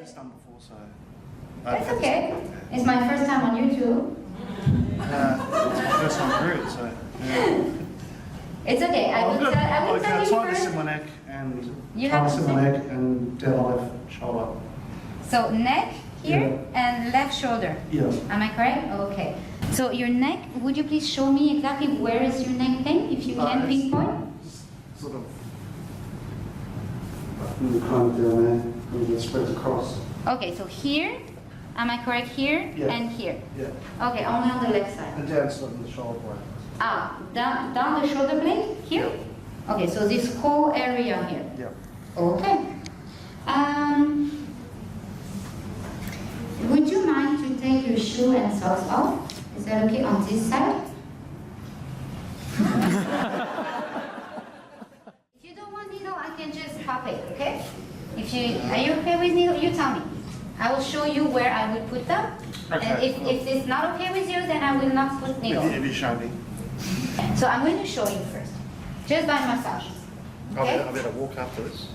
this done before, so. That's okay. It's my first time on YouTube. It's my first time through it, so. Yeah. It's okay. I will tell you try this first. in my neck and You try have this to in my say- neck and down my left shoulder. So neck here and left shoulder. Yeah. Am I correct? Okay. So your neck, would you please show me exactly where is your neck pain, if you can pinpoint? Sort of. Kind of down there, and it spreads across. Okay, so here, am I correct? Here Yeah. and here. Yeah. Okay, only on the left side. And down sort of the shoulder blade. Ah, down the shoulder blade here? Yeah. Okay, so this whole area here. Yeah. Okay. Would you mind to take your shoe and socks off? Is that okay on this side? If you don't want needle, I can just pop it, okay? Are you okay with needle? You tell me. I will show you where I will put them. Okay. And if it's not okay with you, then I will not put needle. If you show me. So I'm going to show you first, just by massage. Okay? I'll be able to walk after this.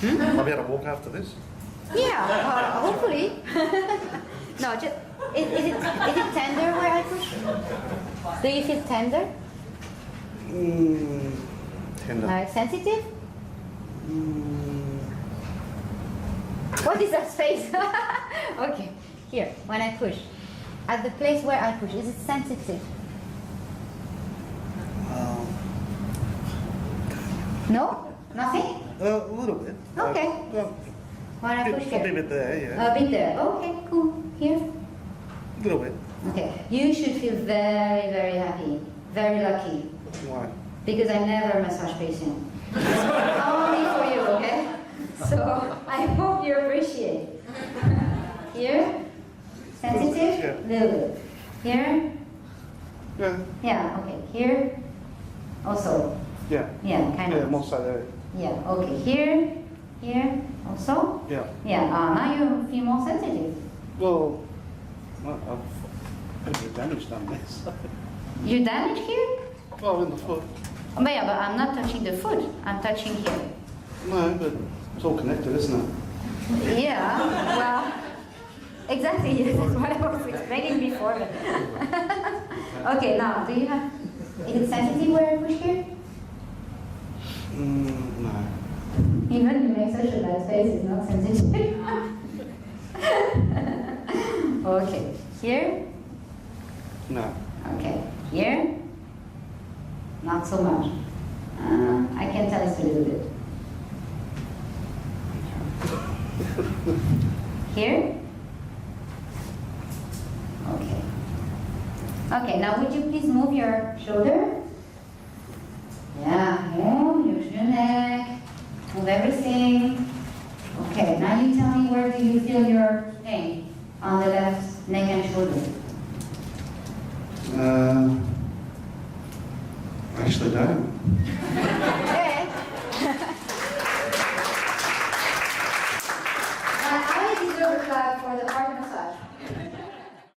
Hmm? I'll be able to walk after this. Yeah, hopefully. No, just, is it tender where I push? Do you feel tender? Tender. Sensitive? What is that space? Okay, here, when I push. At the place where I push, is it sensitive? No? Nothing? A little bit. Okay. When I push Probably a here. bit there, yeah. A bit there. Okay, cool. Here? A little bit. Okay. You should feel very, very happy. Very lucky. Why? Because I never massage patient. Only for you, okay? So I hope you appreciate. Here? Sensitive? Yeah. Little bit. Here? Yeah. Yeah, okay. Here? Also? Yeah. Yeah, kind Yeah, of. more so there. Yeah, okay. Here? Also? Yeah. Yeah, now you feel more sensitive. Well, I've got a bit of damage done there. So. You damage here? Well, in the foot. But yeah, but I'm not touching the foot. I'm touching here. No, but it's all connected, isn't it? Yeah, well, exactly. Yes, that's what I was explaining before. Okay, now, do you have, is it sensitive where I push here? No. Even you make such a bad face, it's not sensitive. Okay, here? No. Okay, here? Not so much. I can tell it's a little bit. Here? Okay. Okay, now would you please move your shoulder? Yeah, move your neck, move everything. Okay, now you tell me where do you feel your pain on the left neck and shoulder? I actually don't. Yeah,